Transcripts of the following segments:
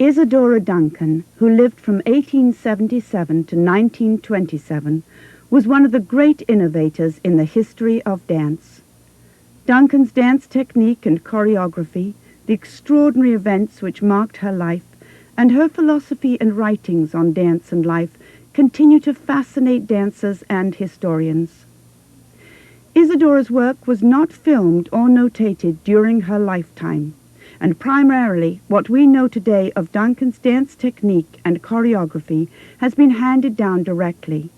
Isadora Duncan, who lived from 1877 to 1927, was one of the great innovators in the history of dance. Duncan's dance technique and choreography, the extraordinary events which marked her life, and her philosophy and writings on dance and life continue to fascinate dancers and historians. Isadora's work was not filmed or notated during her lifetime, and primarily what we know today of Duncan's dance technique and choreography has been handed down directly.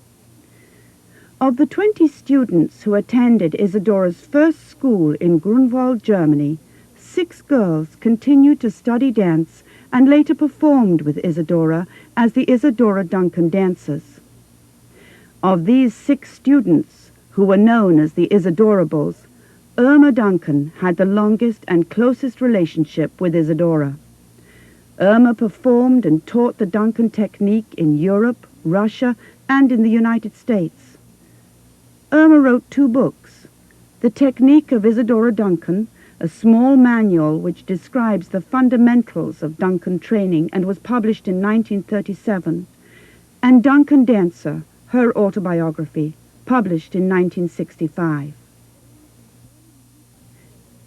Of the 20 students who attended Isadora's first school in Grunwald, Germany, 6 girls continued to study dance and later performed with Isadora as the Isadora Duncan dancers. Of these 6 students, who were known as the Isadorables, Irma Duncan had the longest and closest relationship with Isadora. Irma performed and taught the Duncan technique in Europe, Russia, and in the United States. Irma wrote 2 books, The Technique of Isadora Duncan, a small manual which describes the fundamentals of Duncan training and was published in 1937, and Duncan Dancer, her autobiography, published in 1965.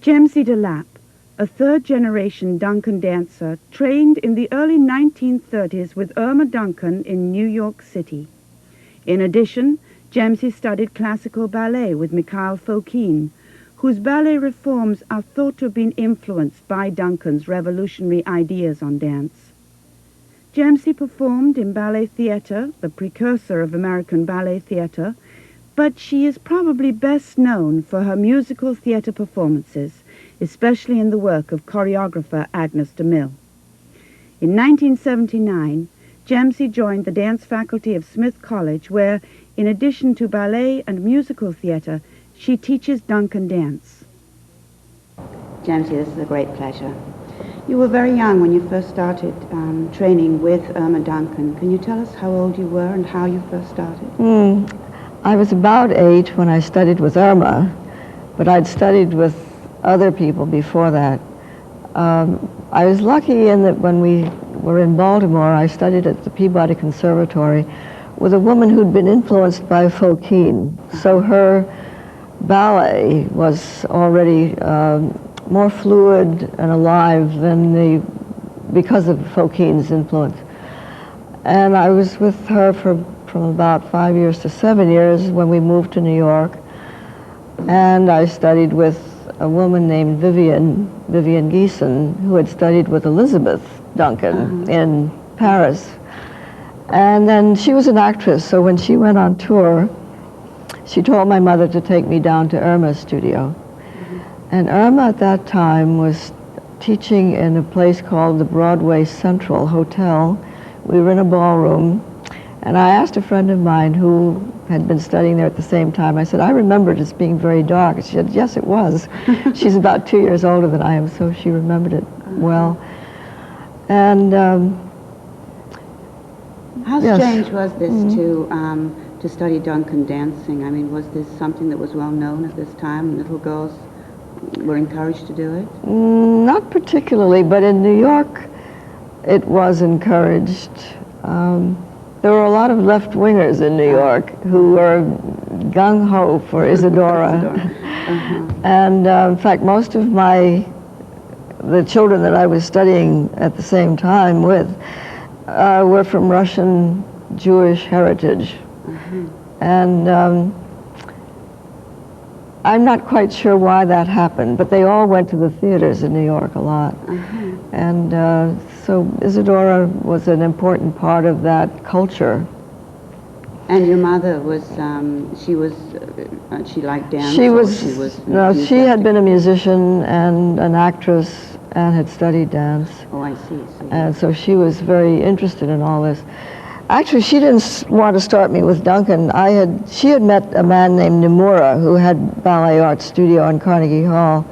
Gemze de Lappe, a third-generation Duncan dancer, trained in the early 1930s with Irma Duncan in New York City. In addition, Gemze studied classical ballet with Mikhail Fokine, whose ballet reforms are thought to have been influenced by Duncan's revolutionary ideas on dance. Gemze performed in ballet theater, the precursor of American ballet theater, but she is probably best known for her musical theater performances, especially in the work of choreographer Agnes de Mille. In 1979, Gemze joined the dance faculty of Smith College, where, in addition to ballet and musical theater, she teaches Duncan dance. Gemze, this is a great pleasure. You were very young when you first started training with Irma Duncan. Can you tell us how old you were and how you first started? I was about 8 when I studied with Irma, but I'd studied with other people before that. I was lucky in that when we were in Baltimore, I studied at the Peabody Conservatory with a woman who'd been influenced by Fokine. So her ballet was already more fluid and alive than because of Fokine's influence. And I was with her from about 5 years to 7 years when we moved to New York. And I studied with a woman named Vivian Geeson, who had studied with Elizabeth Duncan in Paris. And then she was an actress, so when she went on tour, she told my mother to take me down to Irma's studio. And Irma at that time was teaching in a place called the Broadway Central Hotel. We were in a ballroom, and I asked a friend of mine who had been studying there at the same time, I said, I remembered it as being very dark. She said, yes, it was. She's about 2 years older than I am, so she remembered it well. And how strange was this to study Duncan dancing? I mean, was this something that was well known at this time, and little girls were encouraged to do it? Not particularly, but in New York, it was encouraged. There were a lot of left-wingers in New York who were gung-ho for Isadora. And in fact, most of the children that I was studying at the same time with were from Russian Jewish heritage. And I'm not quite sure why that happened, but they all went to the theaters in New York a lot. And so Isadora was an important part of that culture. And your mother was, she liked dance? She had been a musician and an actress and had studied dance. Oh, I see. And so she was very interested in all this. Actually, she didn't want to start me with Duncan. She had met a man named Nomura who had ballet art studio in Carnegie Hall.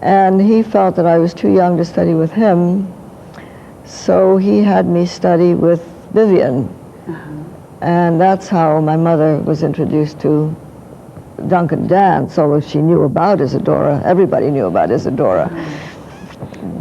And he felt that I was too young to study with him. So he had me study with Vivian. And that's how my mother was introduced to Duncan dance, although she knew about Isadora. Everybody knew about Isadora.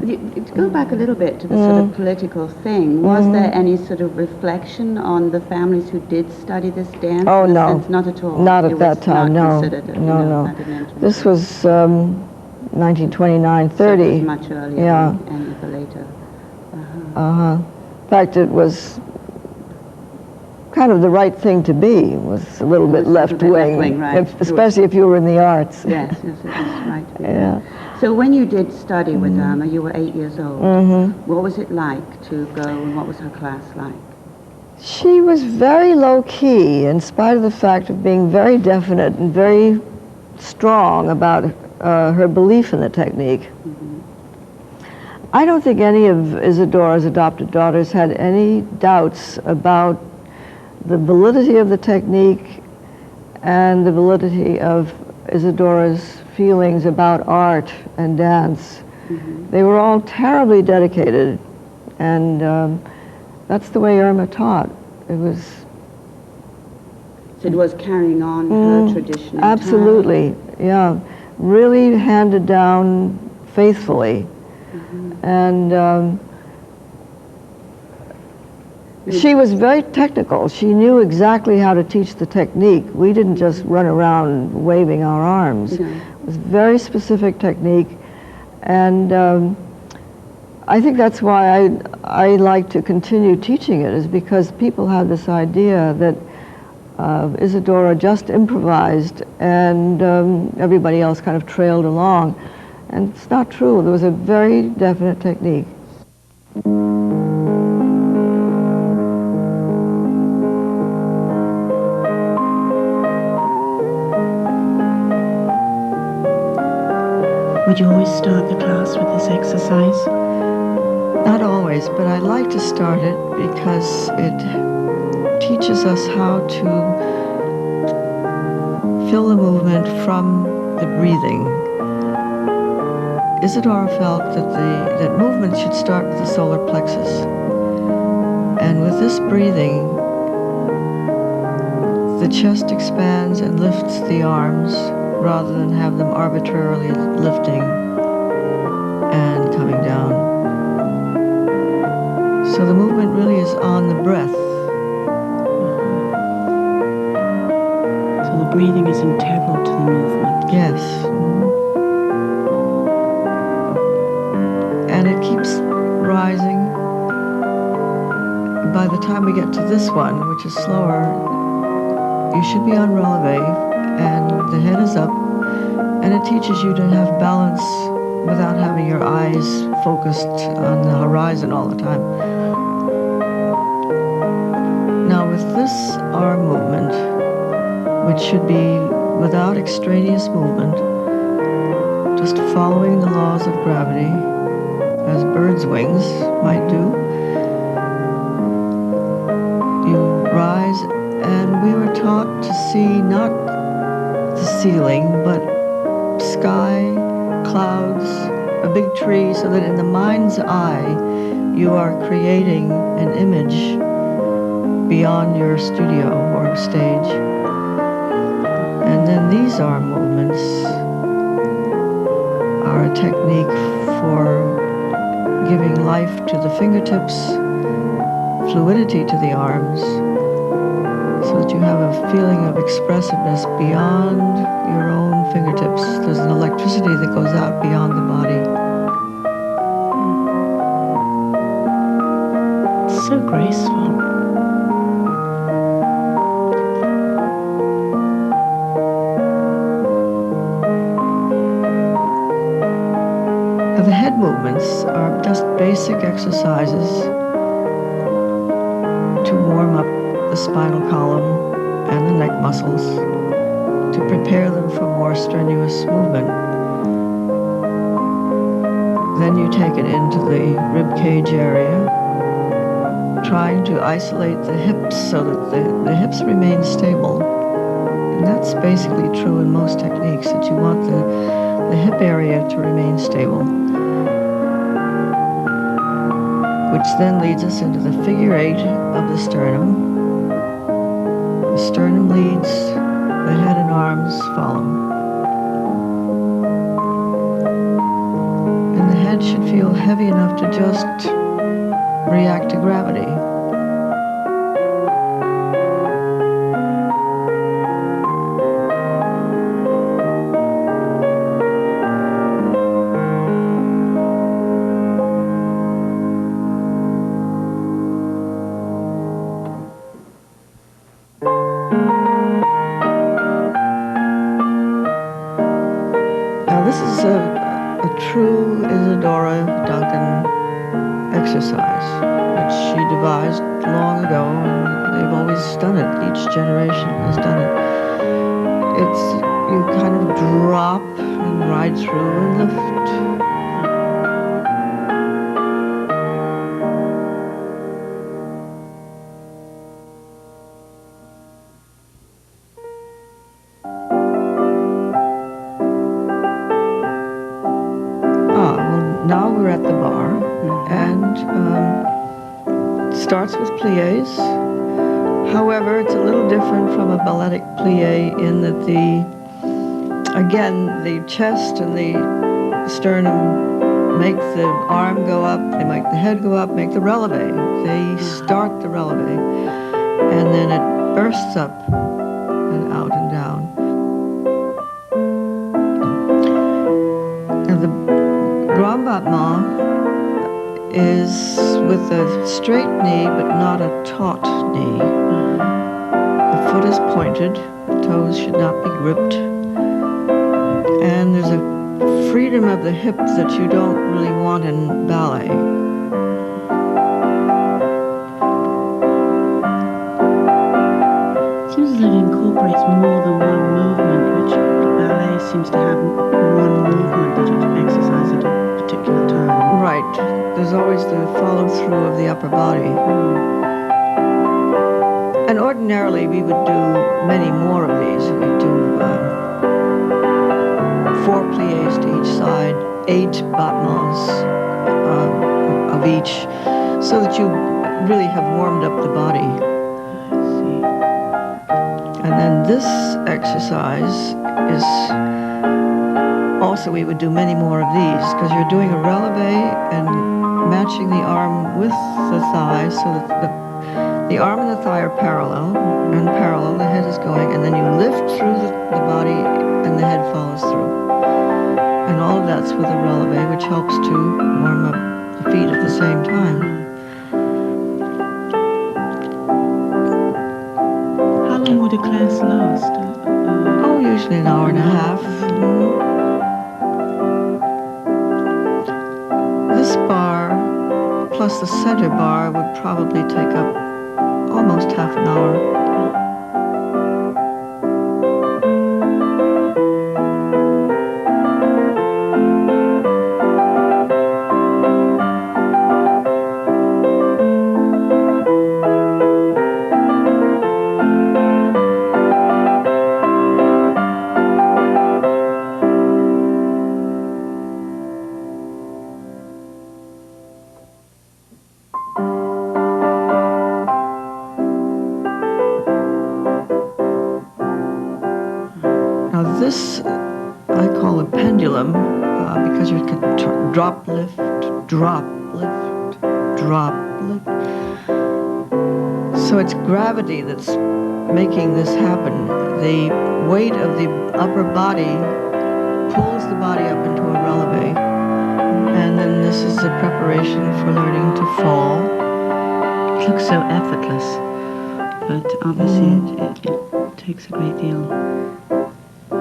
To go back a little bit to the sort of political thing, was there any sort of reflection on the families who did study this dance? Oh, no. Sense? Not at all? Not at that time, no. No. This was 1929, 30. So it was much earlier and even later. In fact, it was kind of the right thing to be. It was a little bit left-wing, right. Especially if you were in the arts. Yes, it was right. Yeah. So when you did study with Irma, you were 8 years old. What was it like to go, and what was her class like? She was very low-key, in spite of the fact of being very definite and very strong about her belief in the technique. I don't think any of Isadora's adopted daughters had any doubts about the validity of the technique and the validity of Isadora's feelings about art and dance. They were all terribly dedicated, and that's the way Irma taught. It was... So it was carrying on her tradition. Absolutely, yeah. Really handed down faithfully. And she was very technical. She knew exactly how to teach the technique. We didn't just run around waving our arms. It was very specific technique. And I think that's why I like to continue teaching it, is because people have this idea that Isadora just improvised and everybody else kind of trailed along. And it's not true. There was a very definite technique. Would you always start the class with this exercise? Not always, but I like to start it because it teaches us how to fill the movement from the breathing. Isadora felt that movement should start with the solar plexus. And with this breathing, the chest expands and lifts the arms rather than have them arbitrarily lifting and coming down. So the movement really is on the breath. So the breathing is integral to the movement. Yes. And it keeps rising. By the time we get to this one, which is slower, you should be on releve, and the head is up, and it teaches you to have balance without having your eyes focused on the horizon all the time. Now with this arm movement, which should be without extraneous movement, just following the laws of gravity, as birds' wings might do. You rise, and we were taught to see not the ceiling, but sky, clouds, a big tree, so that in the mind's eye, you are creating an image beyond your studio or stage. And then these arm movements are a technique for giving life to the fingertips, fluidity to the arms, so that you have a feeling of expressiveness beyond your own fingertips. There's an electricity that goes out beyond the body. It's so graceful. The head movements are just basic exercises to warm up the spinal column and the neck muscles, to prepare them for more strenuous movement. Then you take it into the rib cage area, trying to isolate the hips so that the hips remain stable. And that's basically true in most techniques, that you want the hip area to remain stable. Which then leads us into the figure 8 of the sternum. The sternum leads, the head and arms follow. And the head should feel heavy enough to just react to gravity. This is a true Isadora Duncan exercise, which she devised long ago, and they've always done it. Each generation has done it. It's, you kind of drop and ride through and lift. Now we're at the bar, and starts with pliés. However, it's a little different from a balletic plié in that the chest and the sternum make the arm go up, they make the head go up, make the releve. They start the releve, and then it bursts up and out and down. And the grand battement is with a straight knee but not a taut knee. The foot is pointed, the toes should not be gripped, and there's a freedom of the hip that you don't really want in ballet. It seems as though it incorporates more than one movement, which ballet seems to have one movement that you exercise at a particular time. Right. There's always the follow-through of the upper body. And ordinarily we would do many more of these. We'd do 4 pliés to each side, 8 battements of each, so that you really have warmed up the body. I see. And then this exercise is also, we would do many more of these, because you're doing a releve and matching the arm with the thigh, so that the arm and the thigh are parallel, and parallel, the head is going, and then you lift through the body, and the head follows through. And all of that's with a releve, which helps to warm up the feet at the same time. How long would a class last? Usually an hour and a half. This bar, plus the center bar, would probably take up almost half an hour. This I call a pendulum because you can drop, lift, drop, lift, drop, lift. So it's gravity that's making this happen. The weight of the upper body pulls the body up into a releve, and then this is a preparation for learning to fall. It looks so effortless, but obviously it takes a great deal.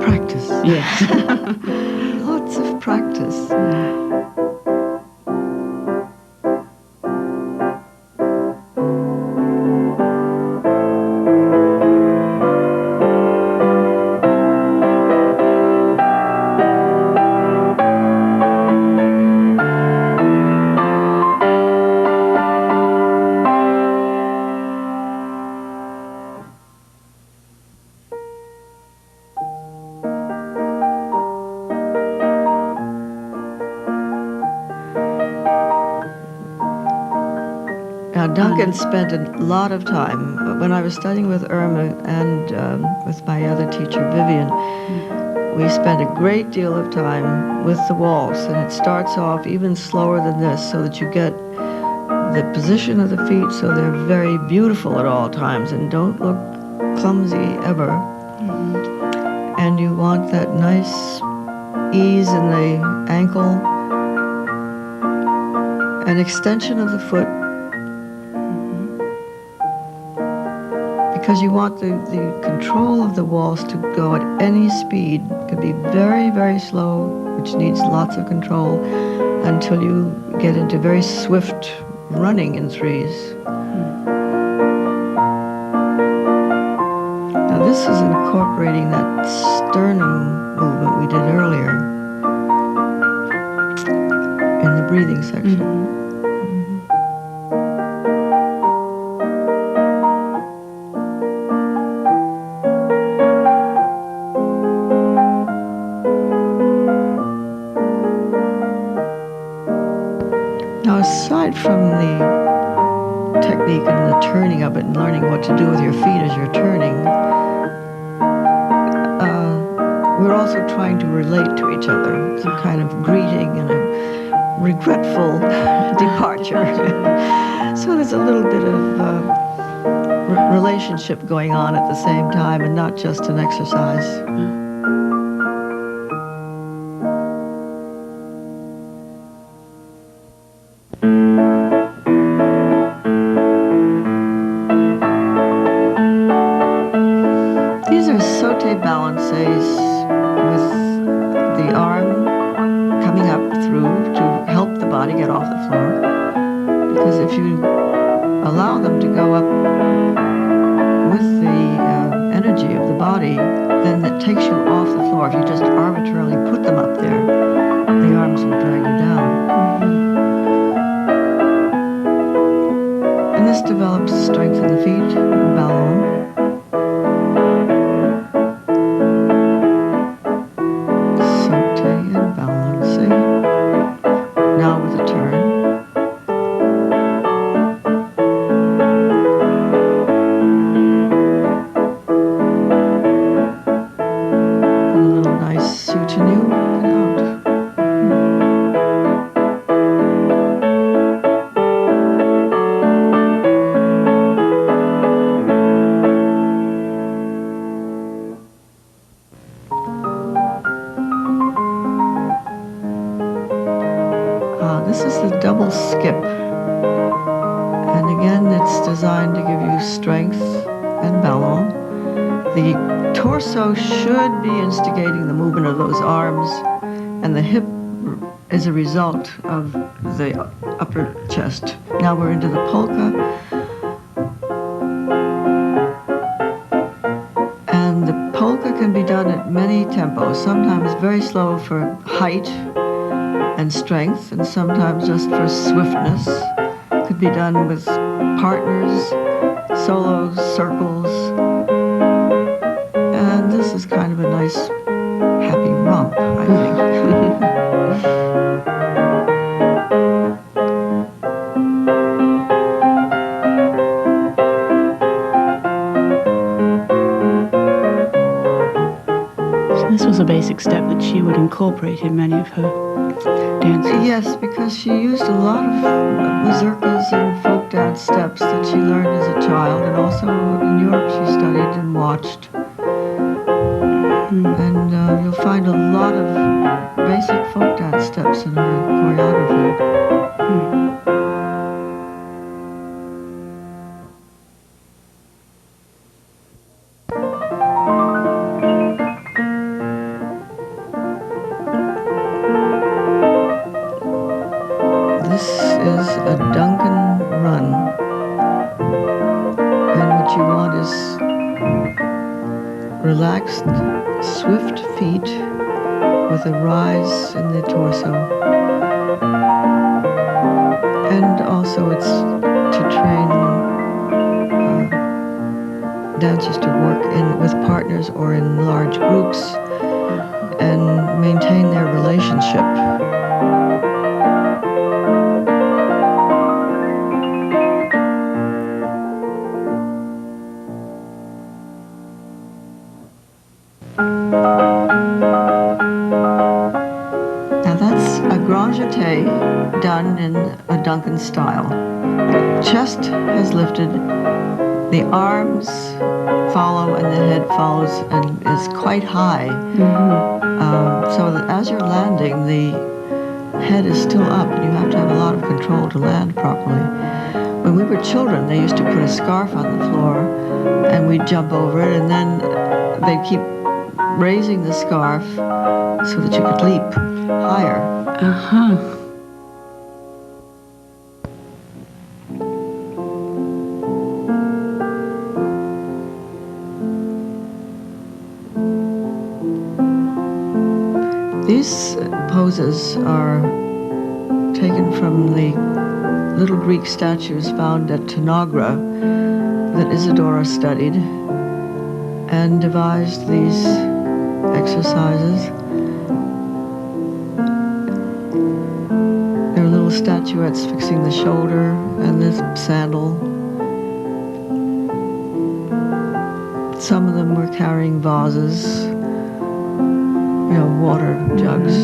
Practice. Yes. Lots of practice. Now, Duncan spent a lot of time, when I was studying with Irma and with my other teacher, Vivian, we spend a great deal of time with the waltz, and it starts off even slower than this so that you get the position of the feet so they're very beautiful at all times and don't look clumsy ever. And you want that nice ease in the ankle, an extension of the foot, because you want the control of the waltz to go at any speed. It could be very, very slow, which needs lots of control, until you get into very swift running in threes. Now this is incorporating that sternum movement we did earlier in the breathing section. Now, aside from the technique and the turning of it and learning what to do with your feet as you're turning, we're also trying to relate to each other, some kind of greeting and a regretful departure. So there's a little bit of relationship going on at the same time and not just an exercise. These are sauté balances with the arm coming up through to help the body get off the floor. Because if you allow them to go up with the energy of the body, then it takes you off the floor. If you just arbitrarily put them up there, the arms will drag you down. And this develops strength in the feet, ballon. This is the double skip, and again it's designed to give you strength and ballon. The torso should be instigating the movement of those arms, and the hip is a result of the upper chest. Now we're into the polka, and the polka can be done at many tempos, sometimes very slow for height and strength, and sometimes just for swiftness. Could be done with partners, solos, circles, and this is kind of a nice happy romp, I think. So this was a basic step that she would incorporate in many of her dances. Yes, because she used a lot of mazurkas and folk dance steps that she learned as a child, and also in Europe she studied and watched. And you'll find a lot of basic folk dance steps in her choreography. This is a Duncan run, and what you want is relaxed, swift feet with a rise in the torso. And also it's to train dancers to work with partners or in large groups and maintain their relationship. grand jeté done in a Duncan style. The chest has lifted, the arms follow, and the head follows and is quite high. So that as you're landing, the head is still up, and you have to have a lot of control to land properly. When we were children, they used to put a scarf on the floor, and we'd jump over it, and then they'd keep raising the scarf so that you could leap higher. These poses are taken from the little Greek statues found at Tanagra that Isadora studied and devised these exercises. There are little statuettes fixing the shoulder and the sandal. Some of them were carrying vases, water jugs.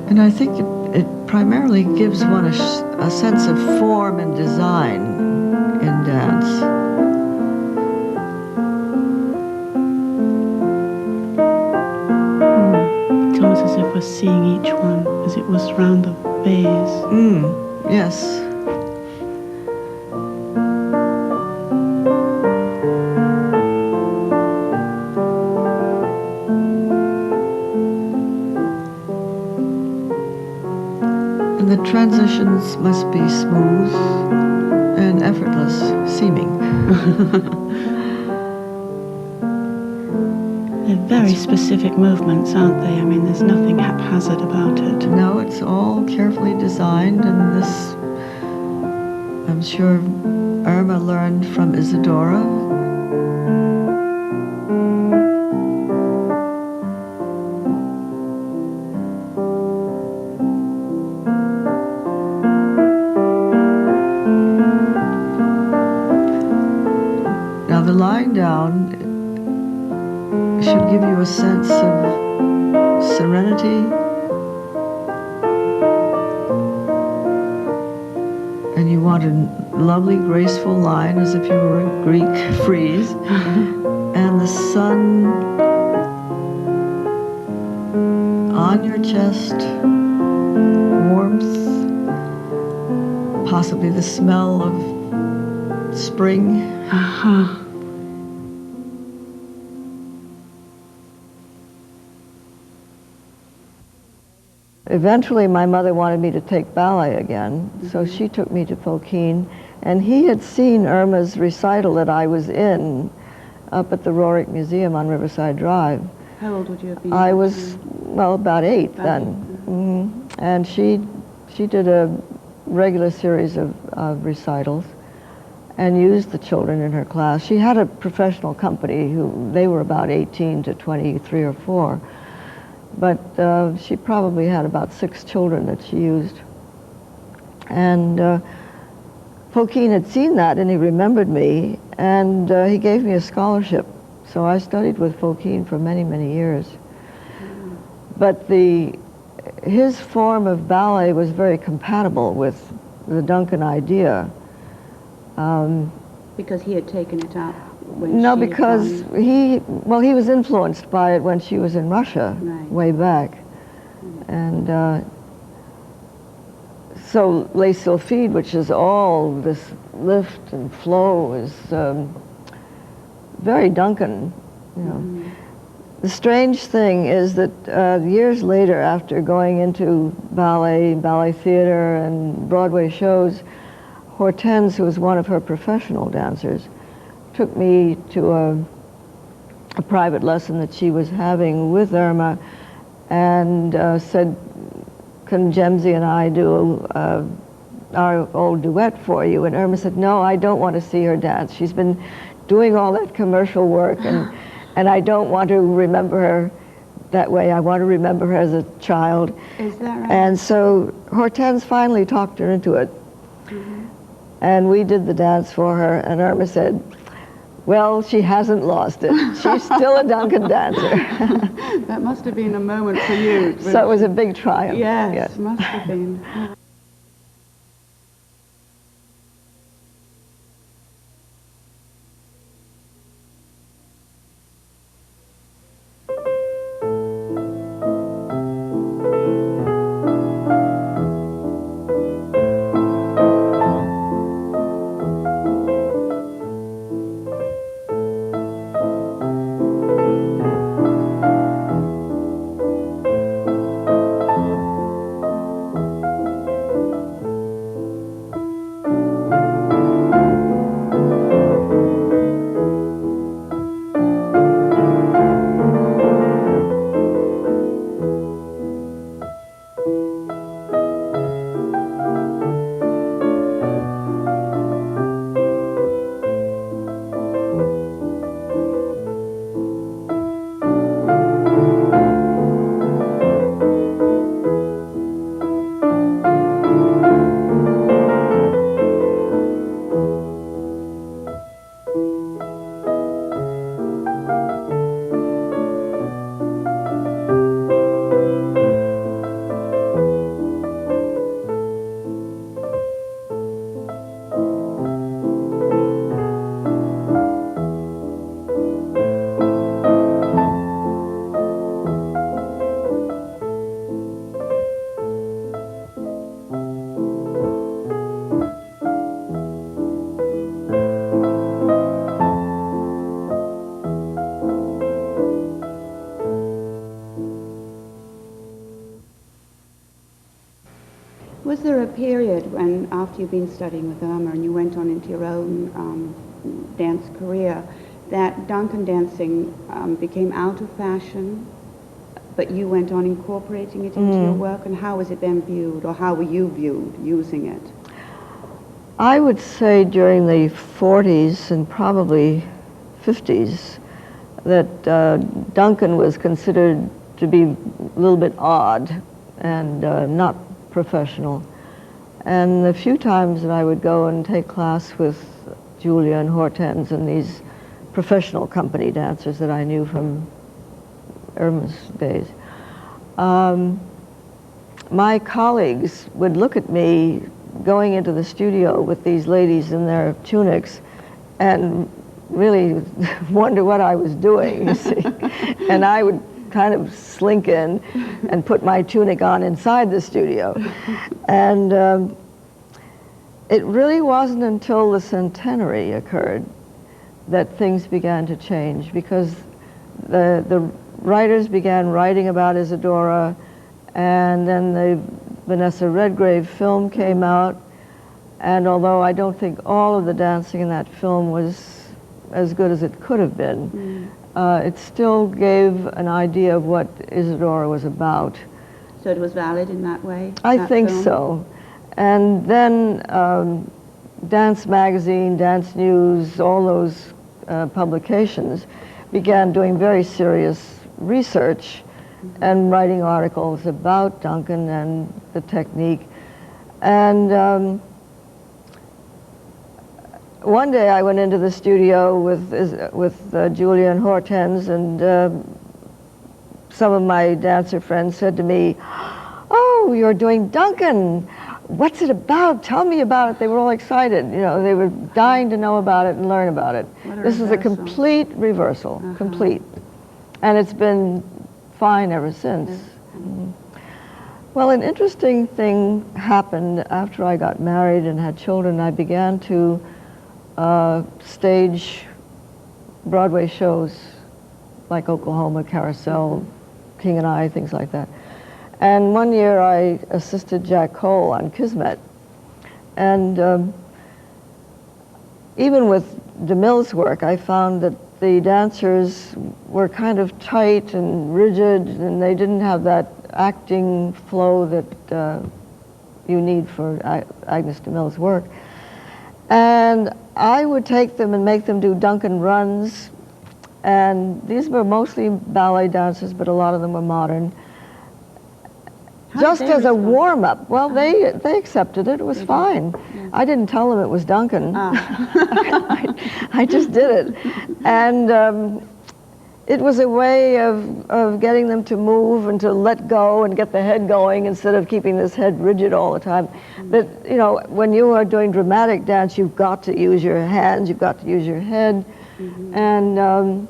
And I think it primarily gives one a sense of form and design in dance. It's almost as if we're seeing each one as it was round the vase. Yes. And the transitions must be smooth and effortless seeming. They're very specific movements, aren't they? I mean, there's nothing haphazard about it. No, it's all carefully designed, and this, I'm sure Irma learned from Isadora. Now the lying down should give you a sense of serenity and you want a lovely graceful line as if you were a Greek frieze and the sun on your chest, warmth, possibly the smell of spring. Eventually, my mother wanted me to take ballet again, so she took me to Fokine, and he had seen Irma's recital that I was in up at the Roerich Museum on Riverside Drive. How old would you have been? I was, well, about 8 then. And she did a regular series of recitals and used the children in her class. She had a professional company they were about 18 to 23 or 4. But she probably had about 6 children that she used. And Fokine had seen that, and he remembered me, and he gave me a scholarship. So I studied with Fokine for many, many years. But his form of ballet was very compatible with the Duncan idea. Because he had taken it up. No, because he was influenced by it when she was in Russia, way back. And so Les Sylphides, which is all this lift and flow, is very Duncan, The strange thing is that years later, after going into ballet theater, and Broadway shows, Hortense, who was one of her professional dancers, took me to a private lesson that she was having with Irma and said, can Gemze and I do our old duet for you? And Irma said, no, I don't want to see her dance. She's been doing all that commercial work, and I don't want to remember her that way. I want to remember her as a child. Is that right? And so Hortense finally talked her into it. And we did the dance for her, and Irma said, Well, she hasn't lost it. She's still a Duncan dancer. That must have been a moment for you. So it was a big triumph. Yes, must have been. Was there a period when, after you've been studying with Irma and you went on into your own dance career, that Duncan dancing became out of fashion, but you went on incorporating it into your work? And how was it then viewed, or how were you viewed using it? I would say during the 40s and probably 50s that Duncan was considered to be a little bit odd and not professional. And the few times that I would go and take class with Julia and Hortense and these professional company dancers that I knew from Irma's days, my colleagues would look at me going into the studio with these ladies in their tunics and really wonder what I was doing, you see. And I would kind of slink in and put my tunic on inside the studio. And it really wasn't until the centenary occurred that things began to change, because the writers began writing about Isadora, and then the Vanessa Redgrave film came out, and although I don't think all of the dancing in that film was as good as it could have been, it still gave an idea of what Isadora was about. So it was valid in that way? I think so. And then Dance Magazine, Dance News, all those publications began doing very serious research and writing articles about Duncan and the technique. And one day I went into the studio with Julia and Hortense, and some of my dancer friends said to me, "Oh, you're doing Duncan. What's it about? Tell me about it." They were all excited. You know, they were dying to know about it and learn about it. This is a complete reversal, complete. And it's been fine ever since. Well, an interesting thing happened after I got married and had children. I began to stage Broadway shows like Oklahoma, Carousel, King and I, things like that. And one year I assisted Jack Cole on Kismet. And even with DeMille's work, I found that the dancers were kind of tight and rigid, and they didn't have that acting flow that you need for Agnes DeMille's work. And I would take them and make them do Duncan runs, and these were mostly ballet dancers, but a lot of them were modern. just did they as a respond? warm-up. Well, they accepted it. It was fine. I didn't tell them it was Duncan. I just did it. And it was a way of getting them to move and to let go and get the head going instead of keeping this head rigid all the time. But, you know, when you are doing dramatic dance, you've got to use your hands, you've got to use your head. And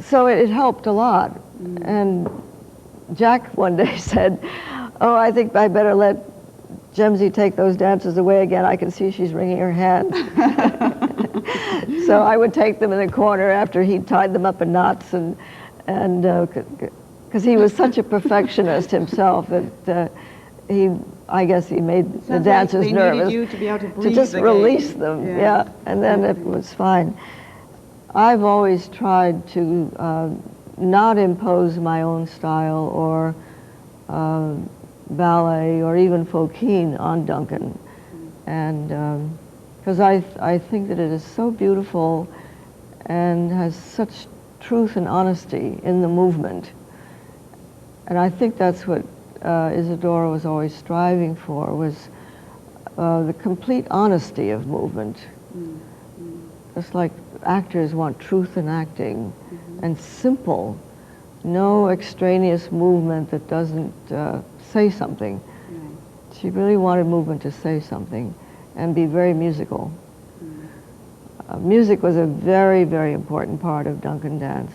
so it helped a lot. And Jack one day said, "Oh, I think I better let Gemze take those dances away again. I can see she's wringing her hands." So I would take them in the corner after he'd tied them up in knots, and because he was such a perfectionist himself that I guess he made the dancers they nervous. needed you to be able to breathe just again. release them, Yeah. and then it was fine. I've always tried to not impose my own style or ballet or even Folkine on Duncan, and because I think that it is so beautiful and has such truth and honesty in the movement, and I think that's what Isadora was always striving for, was the complete honesty of movement. Just like actors want truth in acting, and simple, no extraneous movement that doesn't say something. She really wanted movement to say something and be very musical. Music was a very, very important part of Duncan dance.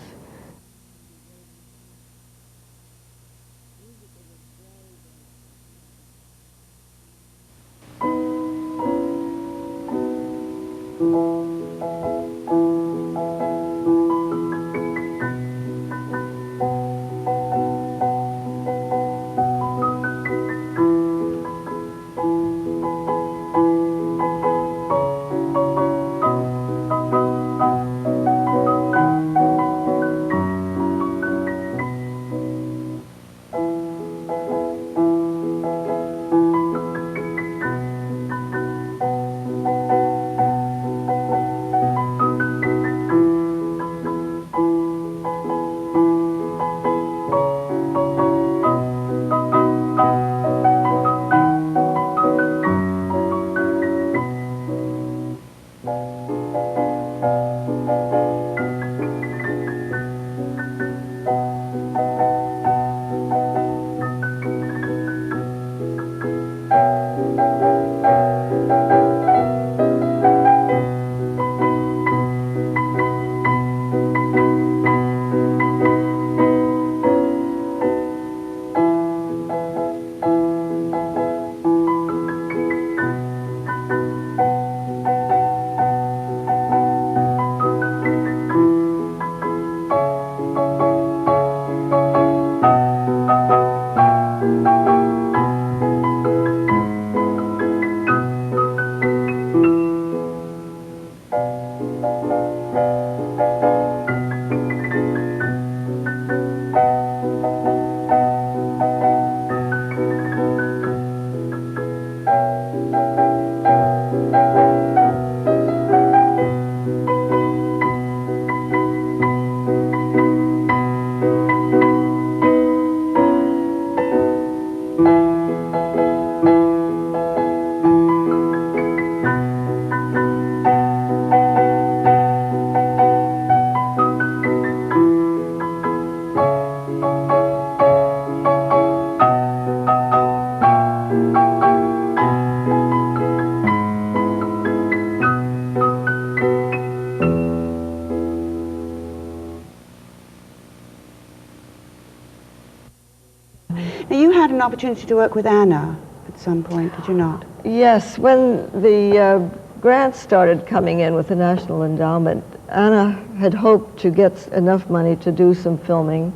Now, you had an opportunity to work with Anna at some point, did you not? Yes, when the grants started coming in with the National Endowment, Anna had hoped to get enough money to do some filming,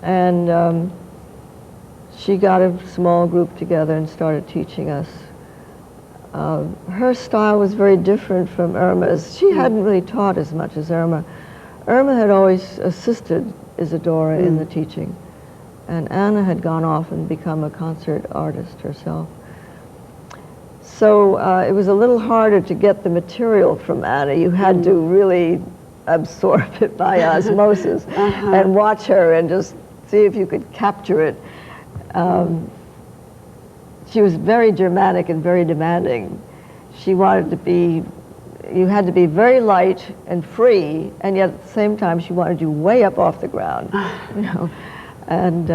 and she got a small group together and started teaching us. Her style was very different from Irma's. She hadn't really taught as much as Irma. Irma had always assisted Isadora in the teaching, and Anna had gone off and become a concert artist herself. So it was a little harder to get the material from Anna. You had to really absorb it by osmosis and watch her and just see if you could capture it. She was very dramatic and very demanding. She wanted to be, you had to be very light and free, and yet at the same time she wanted you way up off the ground, you know. And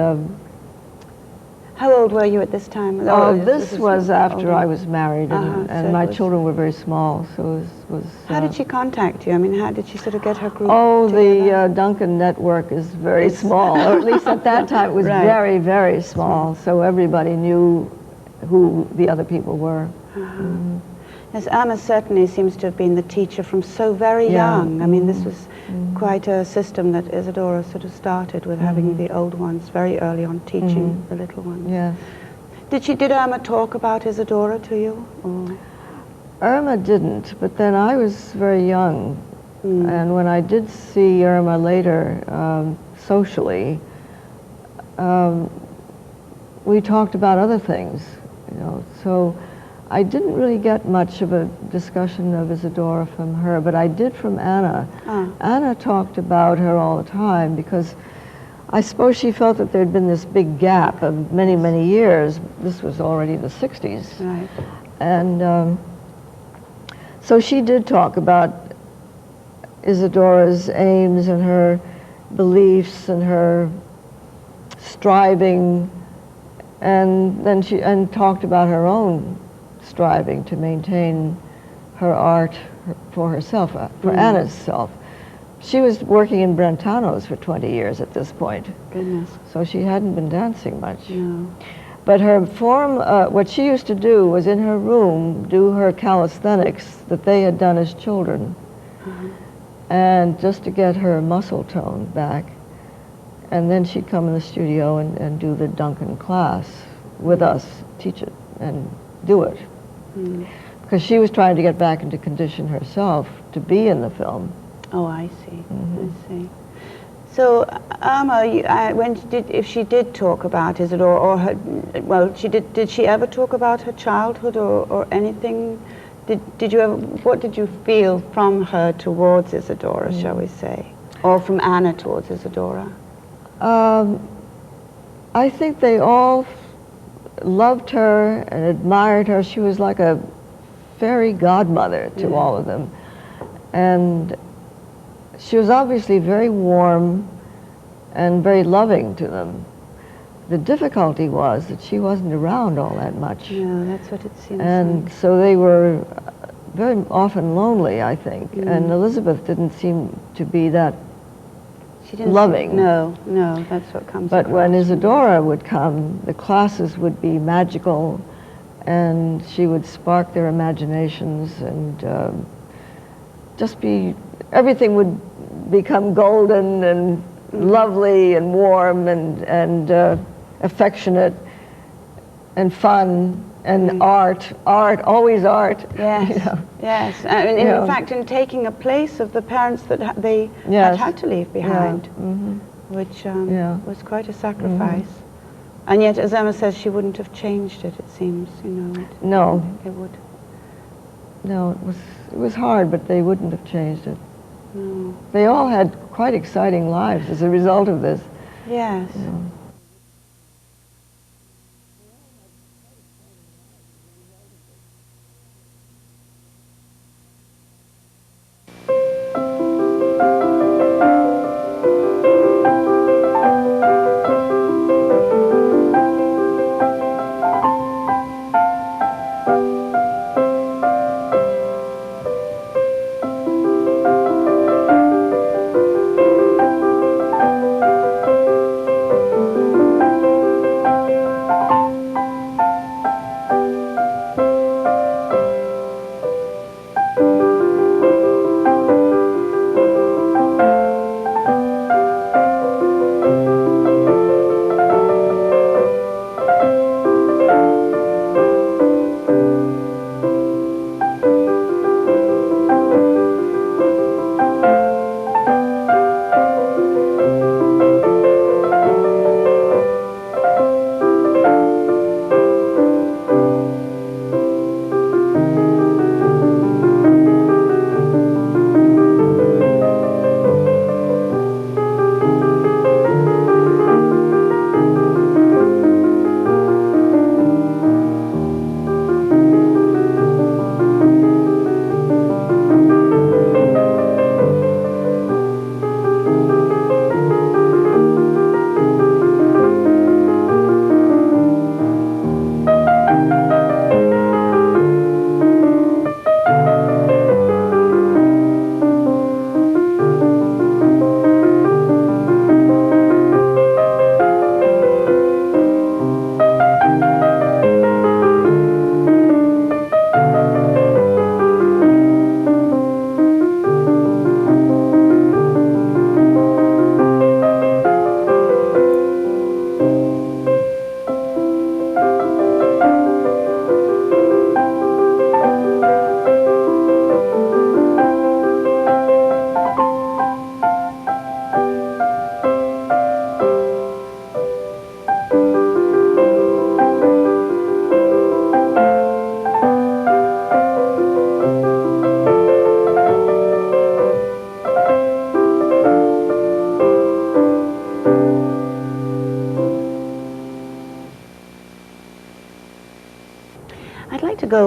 how old were you at this time? this was after I was married, and, so my children were very small, so it was... How did she contact you? I mean, how did she sort of get her group together? The Duncan network is very small, or at least at that time it was very, very small, so everybody knew who the other people were. Yes, Irma certainly seems to have been the teacher from so very young. I mean, this was quite a system that Isadora sort of started with, having the old ones very early on, teaching the little ones. Yeah. Did Irma talk about Isadora to you? Or? Irma didn't, but then I was very young, and when I did see Irma later, socially, we talked about other things, you know, so I didn't really get much of a discussion of Isadora from her, but I did from Anna. Anna talked about her all the time because I suppose she felt that there'd been this big gap of many, many years. This was already the 60s. Right. And so she did talk about Isadora's aims and her beliefs and her striving, and then she talked about her own striving to maintain her art for herself, for Anna's self. She was working in Brentano's for 20 years at this point. Goodness. So she hadn't been dancing much. No. But her form, what she used to do was in her room do her calisthenics that they had done as children, and just to get her muscle tone back. And then she'd come in the studio and do the Duncan class with us, teach it and do it. Because she was trying to get back into condition herself to be in the film. Oh, I see. I see. So, Irma, if she did talk about Isadora, or her, well, did she ever talk about her childhood or anything? Did you ever, what did you feel from her towards Isadora, shall we say? Or from Anna towards Isadora? I think they all loved her and admired her. She was like a fairy godmother to all of them. And she was obviously very warm and very loving to them. The difficulty was that she wasn't around all that much. No, that's what it seems And like. so they were very often lonely, I think. And Elizabeth didn't seem to be that She didn't loving. No, that's what comes But across. when Isadora would come, the classes would be magical, and she would spark their imaginations, and just be, everything would become golden and lovely and warm and affectionate and fun and art, always art. Yes, you know. yes. And in fact, in taking a place of the parents that they had to leave behind, which was quite a sacrifice. And yet, as Emma says, she wouldn't have changed it, it seems, you know. No. It would. No, it was hard, but they wouldn't have changed it. No. They all had quite exciting lives as a result of this. Yes. You know.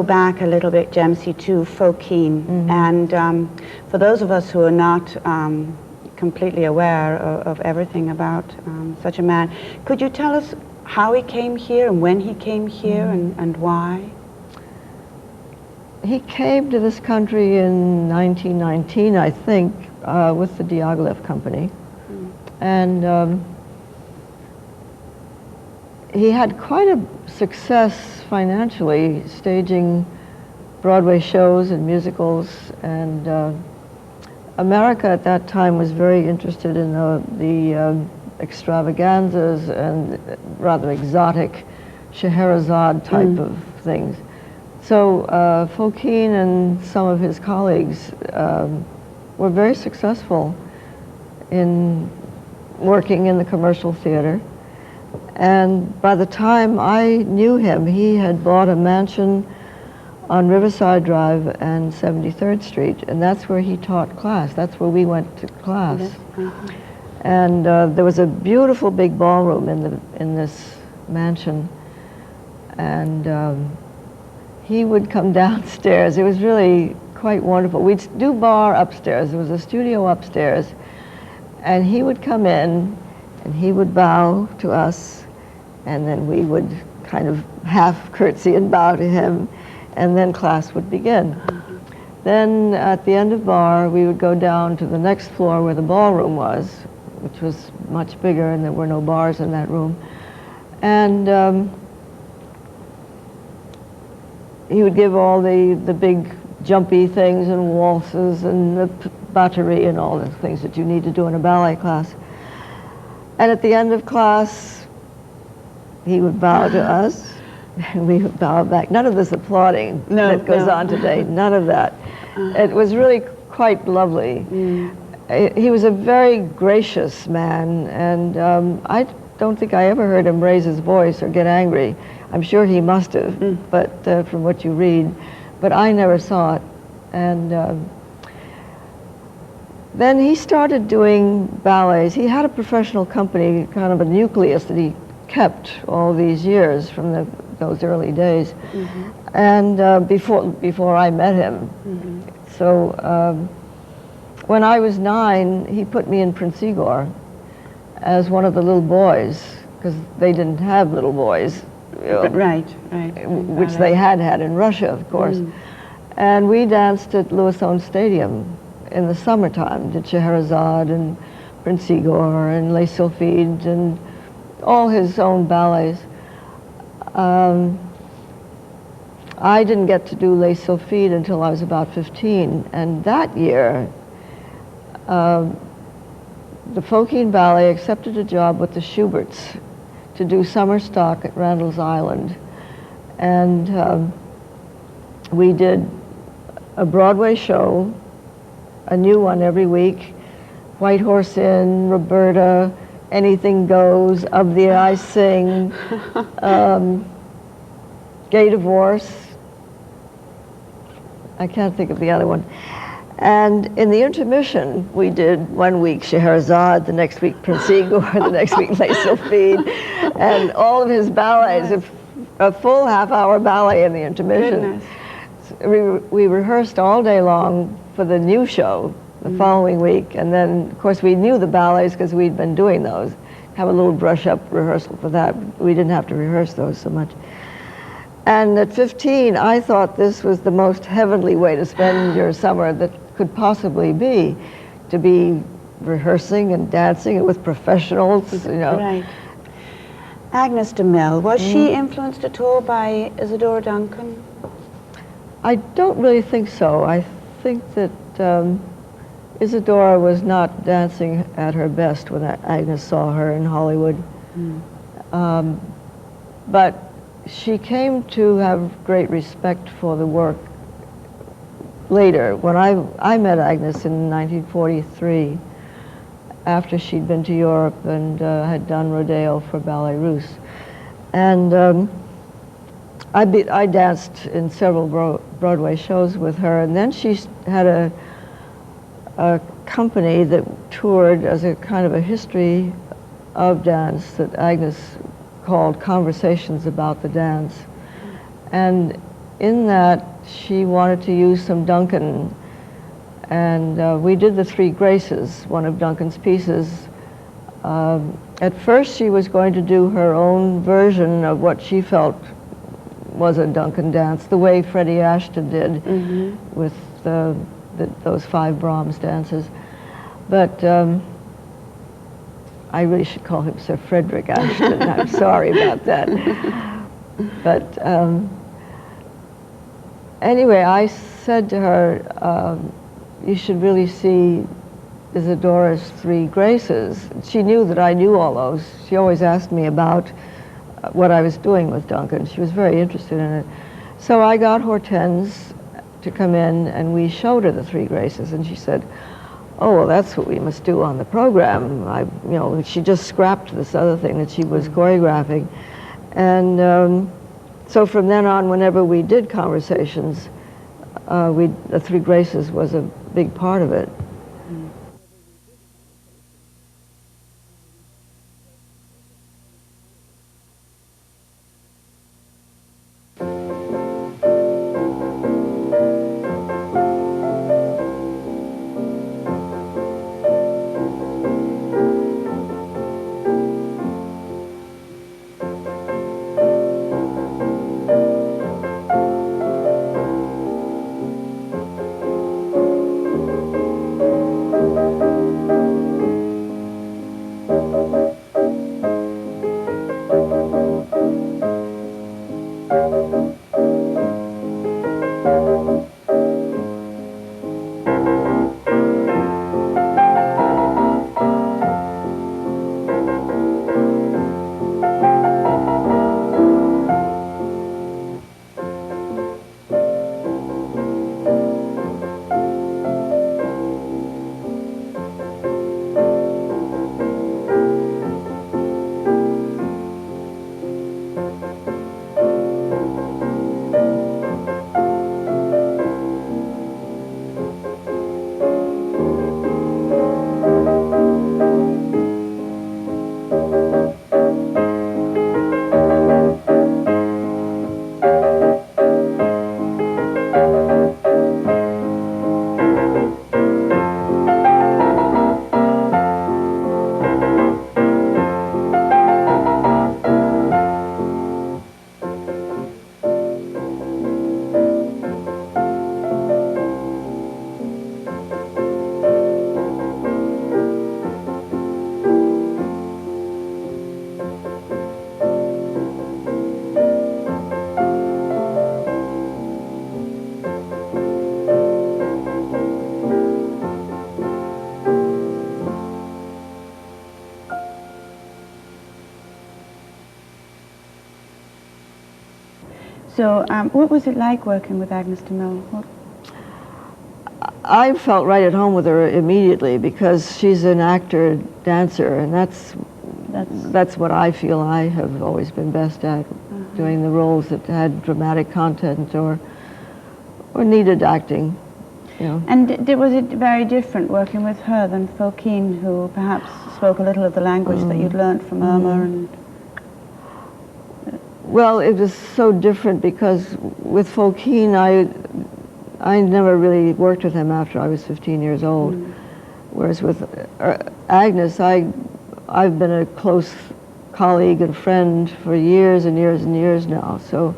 go back a little bit, Gemze, to Fokine. And for those of us who are not completely aware of everything about such a man, could you tell us how he came here and when he came here and why? He came to this country in 1919, I think, with the Diaghilev Company. And he had quite a success financially, staging Broadway shows and musicals. And America at that time was very interested in the extravaganzas and rather exotic Scheherazade type of things. So Fokine and some of his colleagues were very successful in working in the commercial theater. And by the time I knew him, he had bought a mansion on Riverside Drive and 73rd Street, and that's where he taught class. That's where we went to class. And there was a beautiful big ballroom in this mansion, and he would come downstairs. It was really quite wonderful. We'd do bar upstairs. There was a studio upstairs, and he would come in, and he would bow to us, and then we would kind of half curtsy and bow to him, and then class would begin. Then at the end of bar, we would go down to the next floor where the ballroom was, which was much bigger, and there were no bars in that room. And he would give all the big jumpy things and waltzes and the batterie and all the things that you need to do in a ballet class. And at the end of class, he would bow to us, and we would bow back. None of this applauding that goes on today, none of that. It was really quite lovely. He was a very gracious man, and I don't think I ever heard him raise his voice or get angry. I'm sure he must have, but from what you read, but I never saw it. And then he started doing ballets. He had a professional company, kind of a nucleus that he kept all these years from those early days, and before I met him. So when I was 9, he put me in Prince Igor as one of the little boys, because they didn't have little boys. Right. Which they had in Russia, of course. And we danced at Louis-Own Stadium in the summertime, did Scheherazade and Prince Igor and Les Sylphides and all his own ballets. I didn't get to do Les Sylphides until I was about 15, and that year the Fokine Ballet accepted a job with the Schuberts to do summer stock at Randall's Island. And we did a Broadway show, a new one every week, White Horse Inn, Roberta, Anything Goes, Of the I Sing, Gay Divorce. I can't think of the other one. And in the intermission, we did one week Scheherazade, the next week Prince Igor, the next week Les Sylphides, and all of his ballets, a full half-hour ballet in the intermission. So we rehearsed all day long for the new show the following week, and then, of course, we knew the ballets because we'd been doing those. Have a little brush-up rehearsal for that. We didn't have to rehearse those so much. And at 15, I thought this was the most heavenly way to spend your summer that could possibly be, to be rehearsing and dancing with professionals, you know. Right. Agnes de Mille, was she influenced at all by Isadora Duncan? I don't really think so. I think that Isadora was not dancing at her best when Agnes saw her in Hollywood. But she came to have great respect for the work later. When I met Agnes in 1943, after she'd been to Europe and had done Rodeo for Ballet Russe. And I danced in several Broadway shows with her, and then she had a company that toured as a kind of a history of dance that Agnes called Conversations About the Dance. And in that she wanted to use some Duncan, and we did the Three Graces, one of Duncan's pieces. At first she was going to do her own version of what she felt was a Duncan dance, the way Freddie Ashton did with those 5 Brahms dances. But I really should call him Sir Frederick Ashton. I'm sorry about that. But anyway, I said to her, you should really see Isadora's Three Graces. She knew that I knew all those. She always asked me about what I was doing with Duncan. She was very interested in it. So I got Hortense to come in, and we showed her the Three Graces, and she said, oh, well, that's what we must do on the program. She just scrapped this other thing that she was choreographing. And so from then on, whenever we did conversations, the Three Graces was a big part of it. So what was it like working with Agnes de Mille? I felt right at home with her immediately because she's an actor, dancer, and that's what I feel I have always been best at, doing the roles that had dramatic content or needed acting. And was it very different working with her than Fokine, who perhaps spoke a little of the language that you'd learned from Irma? And well, it was so different because with Fokine, I never really worked with him after I was 15 years old. Whereas with Agnes, I've been a close colleague and friend for years and years and years now. So,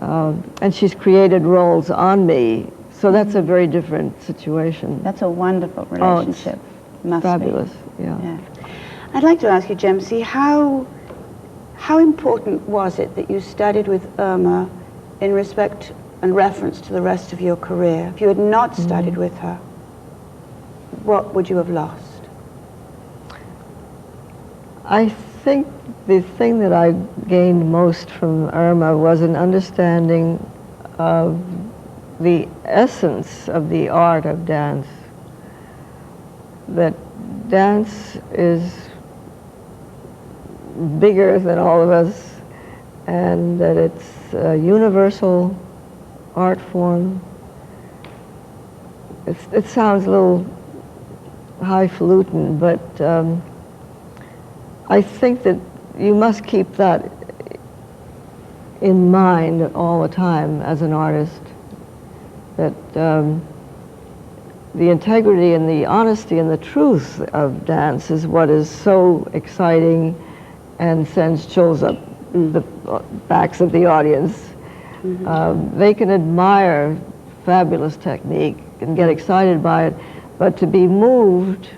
and she's created roles on me. So that's a very different situation. That's a wonderful relationship. Oh, fabulous, yeah. I'd like to ask you, Gemze, how important was it that you studied with Irma in respect and reference to the rest of your career? If you had not studied with her, what would you have lost? I think the thing that I gained most from Irma was an understanding of the essence of the art of dance. That dance is bigger than all of us, and that it's a universal art form. It sounds a little highfalutin, but I think that you must keep that in mind all the time as an artist, that the integrity and the honesty and the truth of dance is what is so exciting and sends chills up the backs of the audience. They can admire fabulous technique and get excited by it, but to be moved,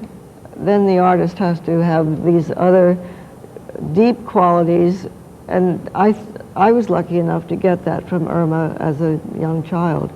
then the artist has to have these other deep qualities, and I was lucky enough to get that from Irma as a young child.